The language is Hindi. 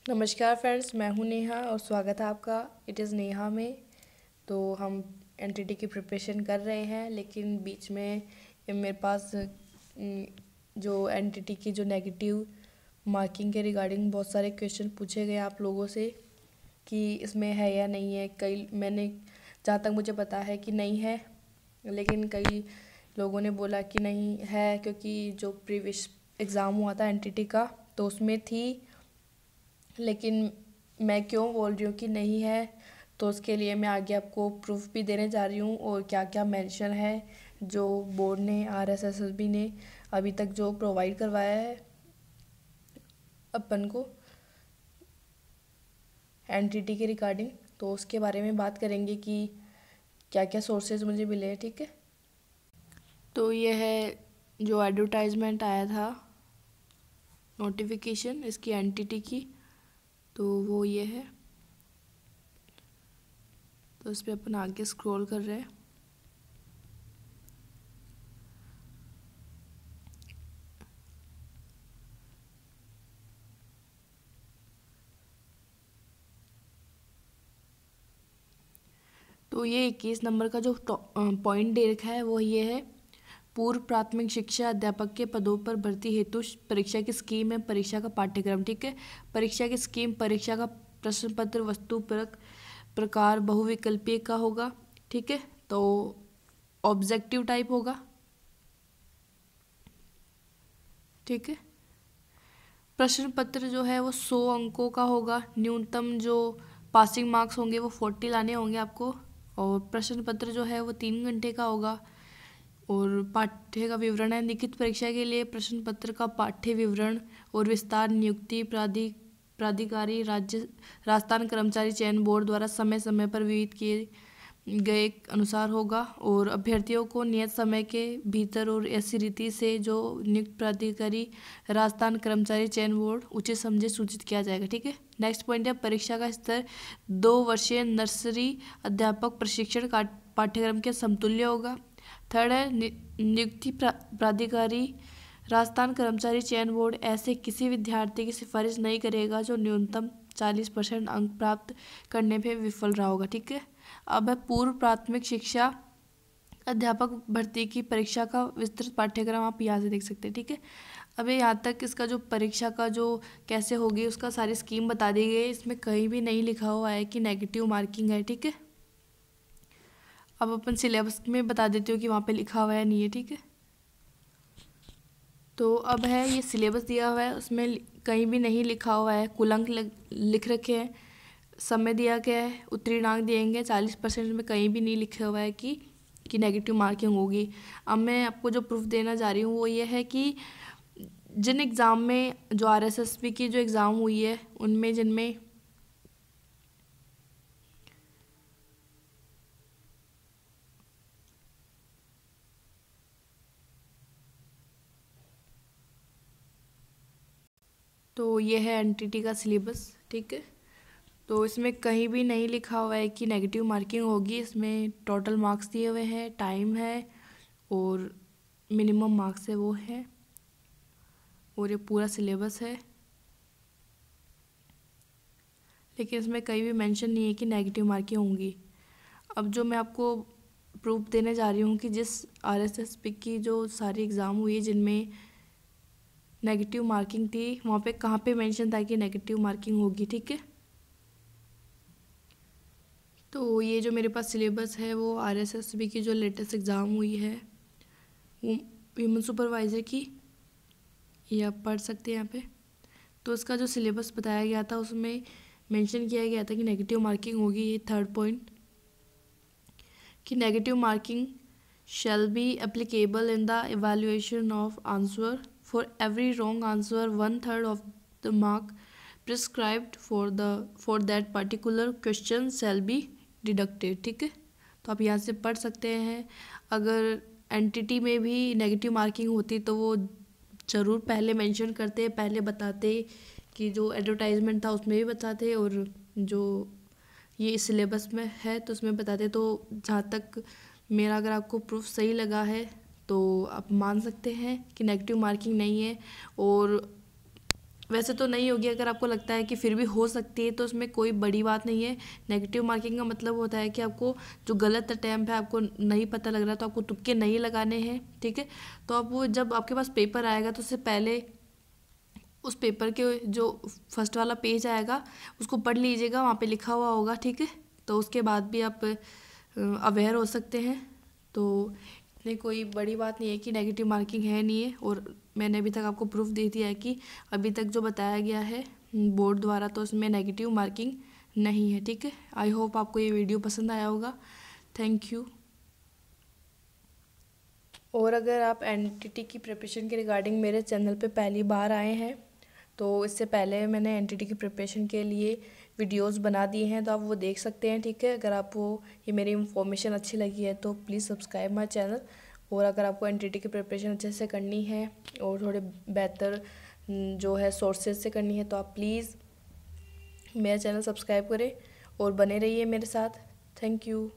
नमस्कार फ्रेंड्स, मैं हूं नेहा और स्वागत है आपका इट इज़ नेहा में। तो हम एनटीटी की प्रिपरेशन कर रहे हैं, लेकिन बीच में मेरे पास जो एनटीटी की जो नेगेटिव मार्किंग के रिगार्डिंग बहुत सारे क्वेश्चन पूछे गए आप लोगों से कि इसमें है या नहीं है। कई मैंने जहाँ तक मुझे पता है कि नहीं है, लेकिन कई लोगों ने बोला कि नहीं है, क्योंकि जो प्रीवियस एग्ज़ाम हुआ था एनटीटी का तो उसमें थी। लेकिन मैं क्यों बोल रही हूँ कि नहीं है, तो उसके लिए मैं आगे आपको प्रूफ भी देने जा रही हूँ और क्या क्या मेंशन है जो बोर्ड ने आरएसएसबी ने अभी तक जो प्रोवाइड करवाया है अपन को एनटीटी के रिगार्डिंग। तो उसके बारे में बात करेंगे कि क्या क्या सोर्सेज मुझे मिले हैं। ठीक है, तो ये है जो एडवर्टाइजमेंट आया था, नोटिफिकेशन इसकी एनटीटी की, तो वो ये है। तो इस पर अपन आगे स्क्रॉल कर रहे हैं। तो ये 21 नंबर का जो पॉइंट दे रखा है वो ये है, पूर्व प्राथमिक शिक्षा अध्यापक के पदों पर भर्ती हेतु परीक्षा की स्कीम है, परीक्षा का पाठ्यक्रम। ठीक है, परीक्षा की स्कीम, परीक्षा का प्रश्न पत्र वस्तुपरक प्रकार बहुविकल्पीय का होगा। ठीक है, तो ऑब्जेक्टिव टाइप होगा। ठीक है, प्रश्न पत्र जो है वो 100 अंकों का होगा। न्यूनतम जो पासिंग मार्क्स होंगे वो 40 लाने होंगे आपको। और प्रश्न पत्र जो है वो 3 घंटे का होगा। और पाठ्य का विवरण है, लिखित परीक्षा के लिए प्रश्न पत्र का पाठ्य विवरण और विस्तार नियुक्ति प्राधिकारी राज्य राजस्थान कर्मचारी चयन बोर्ड द्वारा समय समय पर विहित किए गए अनुसार होगा। और अभ्यर्थियों को नियत समय के भीतर और ऐसी रीति से जो नियुक्त प्राधिकारी राजस्थान कर्मचारी चयन बोर्ड उचित समझे सूचित किया जाएगा। ठीक है, नेक्स्ट पॉइंट है, परीक्षा का स्तर 2 वर्षीय नर्सरी अध्यापक प्रशिक्षण पाठ्यक्रम के समतुल्य होगा। थर्ड है, नियुक्ति प्राधिकारी राजस्थान कर्मचारी चयन बोर्ड ऐसे किसी विद्यार्थी की सिफारिश नहीं करेगा जो न्यूनतम 40% अंक प्राप्त करने में विफल रहा होगा। ठीक है, अब है पूर्व प्राथमिक शिक्षा अध्यापक भर्ती की परीक्षा का विस्तृत पाठ्यक्रम, आप यहाँ से देख सकते हैं। ठीक है, अब यहाँ तक इसका जो परीक्षा का जो कैसे होगी उसका सारी स्कीम बता दी गई है। इसमें कहीं भी नहीं लिखा हुआ है कि नेगेटिव मार्किंग है। ठीक है, अब अपन सिलेबस में बता देती हूँ कि वहाँ पे लिखा हुआ है नहीं है। ठीक है, तो अब है ये सिलेबस दिया हुआ है, उसमें कहीं भी नहीं लिखा हुआ है, कुल अंक लिख रखे हैं, समय दिया गया है, उत्तीर्णांक दिएंगे 40%। में कहीं भी नहीं लिखा हुआ है कि नेगेटिव मार्किंग होगी। अब मैं आपको जो प्रूफ देना चाह रही हूँ वो ये है कि जिन एग्ज़ाम में जो आरएसएसबी की जो एग्ज़ाम हुई है उनमें जिनमें तो ये है एनटीटी का सिलेबस। ठीक है, तो इसमें कहीं भी नहीं लिखा हुआ है कि नेगेटिव मार्किंग होगी। इसमें टोटल मार्क्स दिए हुए हैं, टाइम है और मिनिमम मार्क्स है वो है, और ये पूरा सिलेबस है। लेकिन इसमें कहीं भी मेंशन नहीं है कि नेगेटिव मार्किंग होंगी। अब जो मैं आपको प्रूफ देने जा रही हूँ कि जिस आरएसएसबी की जो सारी एग्ज़ाम हुई है जिनमें नेगेटिव मार्किंग थी, वहाँ पे कहाँ पे मेंशन था कि नेगेटिव मार्किंग होगी। ठीक है, तो ये जो मेरे पास सिलेबस है वो आरएसएसबी की जो लेटेस्ट एग्ज़ाम हुई है ह्यूमन सुपरवाइज़र की, ये आप पढ़ सकते हैं यहाँ पे। तो इसका जो सिलेबस बताया गया था उसमें मेंशन किया गया था कि नेगेटिव मार्किंग होगी। ये थर्ड पॉइंट कि negative marking shall be applicable in the evaluation of answer. For every wrong answer, 1/3 of the mark prescribed for that particular question shall be deducted. ठीक है, तो आप यहाँ से पढ़ सकते हैं। अगर एंटिटी में भी नेगेटिव मार्किंग होती तो वो ज़रूर पहले मेंशन करते, पहले बताते कि जो एडवर्टाइजमेंट था उसमें भी बताते, और जो ये सिलेबस में है तो उसमें बताते। तो जहाँ तक मेरा अगर आपको प्रूफ सही लगा है तो आप मान सकते हैं कि नेगेटिव मार्किंग नहीं है। और वैसे तो नहीं होगी, अगर आपको लगता है कि फिर भी हो सकती है तो उसमें कोई बड़ी बात नहीं है। नेगेटिव मार्किंग का मतलब होता है कि आपको जो गलत अटैम्प्ट है आपको नहीं पता लग रहा तो आपको तुक्के नहीं लगाने हैं, ठीक है। तो आप वो जब आपके पास पेपर आएगा तो उससे पहले उस पेपर के जो फर्स्ट वाला पेज आएगा उसको पढ़ लीजिएगा, वहाँ पे लिखा हुआ होगा, ठीक है। तो उसके बाद भी आप अवेयर हो सकते हैं। तो इतनी कोई बड़ी बात नहीं है कि नेगेटिव मार्किंग है नहीं है, और मैंने अभी तक आपको प्रूफ दे दिया है कि अभी तक जो बताया गया है बोर्ड द्वारा तो उसमें नेगेटिव मार्किंग नहीं है, ठीक है। आई होप आपको ये वीडियो पसंद आया होगा। Thank you. और अगर आप एनटीटी की प्रिपरेशन के रिगार्डिंग मेरे चैनल पे पहली बार आए हैं तो इससे पहले मैंने एनटीटी की प्रिपरेशन के लिए वीडियोस बना दिए हैं, तो आप वो देख सकते हैं, ठीक है। अगर आपको ये मेरी इन्फॉर्मेशन अच्छी लगी है तो प्लीज़ सब्सक्राइब माय चैनल। और अगर आपको एनटीटी की प्रिपरेशन अच्छे से करनी है और थोड़े बेहतर जो है सोर्सेज से करनी है तो आप प्लीज़ मेरा चैनल सब्सक्राइब करें और बने रहिए मेरे साथ। Thank you.